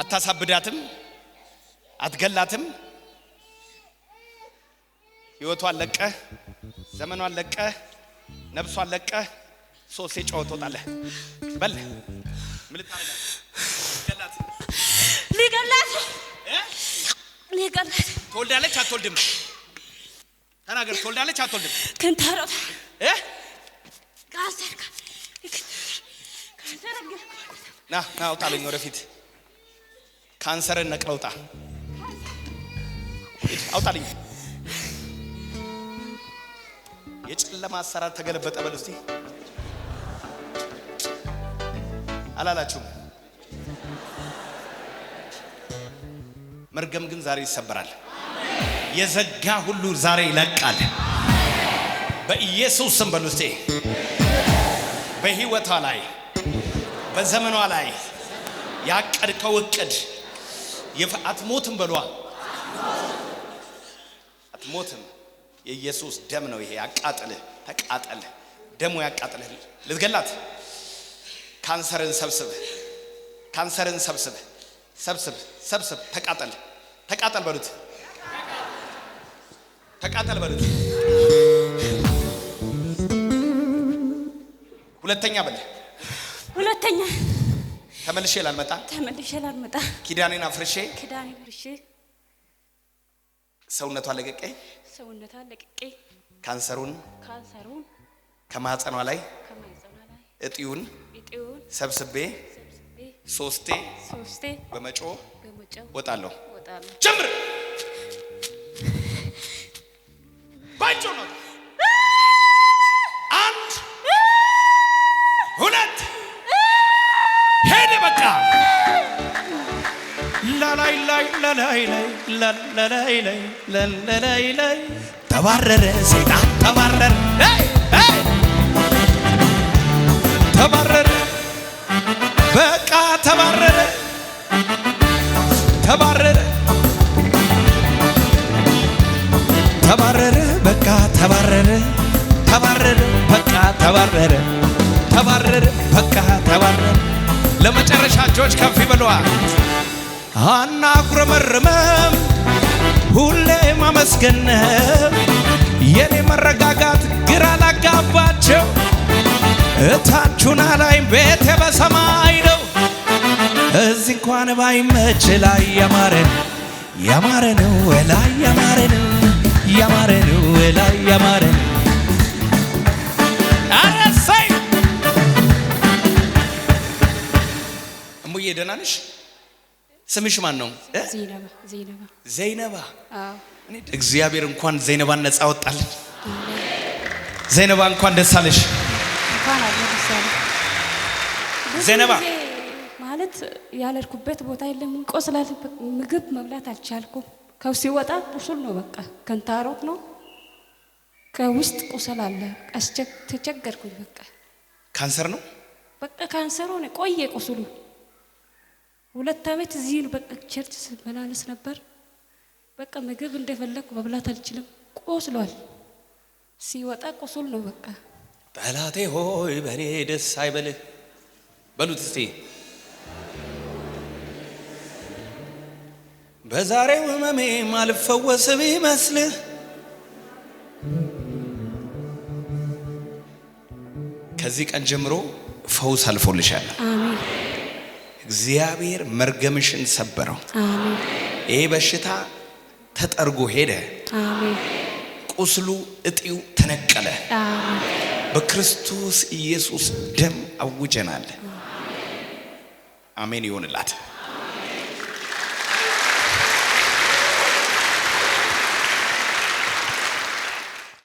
አታሳብዳትም አትገላትም ህይወቷን ለቀህ ዘመኗን ለቀህ ነፍሷን ለቀህ ሶስት የጨው ትወጣለህ በል ምን ልታረጋት ሊገላት ትወልዳለች አትወልድም ተናገር ትወልዳለች አትወልድም ከንታሮት ና አውጣልኝ ወደፊት ካንሰርን ነቅለውጣ አውጣልኝ የጨለማ አሰራር ተገለበጠ በል እስቲ አላላችሁም መርገም ግን ዛሬ ይሰበራል የዘጋ ሁሉ ዛሬ ይለቃል በኢየሱስ ስም በሉ እስቲ በህይወቷ ላይ በዘመኗ ላይ ያቀድከው እቅድ አትሞትም በሏ አትሞትም የኢየሱስ ደም ነው ይሄ ያቃጥልህ ተቃጠለ ደሙ ያቃጥልህ ልትገላት ካንሰርን ሰብስብ ተቃጠል በሉት ሁለተኛ ተመልሼ ላልመጣ ኪዳኔን አፍርሼ ሰውነቷን ለቅቄ ካንሰሩን ከማህፀኗ ላይ እጢውን ሰብስቤ ሶስቴ በመጮ ወጣለሁ ጀምር ባንጆ ነው አንድ ሁለት ሄደ በቃ ላይ ተባረረ ሰይጣን ተባረረ በቃ ተባረረ በቃ ተባረረ በቃ ተባረረ በቃ ተባረረ ለመጨረሻ እጆች ከፍ ይበሉዋ አናጉረመርምም ሁሌ ማመስገን የኔ መረጋጋት ግራ ላጋባቸው እታቹና ላይ ቤቴ በሰማይ ነው እዚህ እንኳን ባይመች ላይ ያማረ ነው ላይ ያማረ ነው ላይ ያማረ ነው አረሳይ እሙዬ ደህና ነሽ ስምሽ ማን ነው ዘይነባ እግዚአብሔር እንኳን ዘይነባን ነፃ ወጣልን ዘይነባ እንኳን ደስ አለሽ ዘይነባ ማለት ያለርኩበት ቦታ የለም ቆስላል ምግብ መብላት አልቻልኩም ከውስጥ ቁስል ነው በቃ ከንታሮት ነው ከውስጥ ቁስል አለ ተቸገርኩኝ በቃ ካንሰር ነው በቃ ካንሰር ሆነ ቆየ ቁስሉ 2 አመት እዚህ በቃ ቸርች መላለስ ነበር በቃ ምግብ እንደፈለኩ መብላት አልችልም ቆስሏል ሲወጣ ቁስል ነው በቃ ጠላቴ ሆይ በኔ ደስ አይበልህ በሉት እስቲ በዛሬው ህመሜ ማልፈወስ ቢመስልህ ከዚህ ቀን ጀምሮ ፈውስ አልፎልሻል አሜን እግዚአብሔር መርገምሽን ሰበረው አሜን ይሄ በሽታ ተጠርጎ ሄደ አሜን ቁስሉ እጢው ተነቀለ አሜን በክርስቶስ ኢየሱስ ደም አውጀናል አሜን ይሁንላት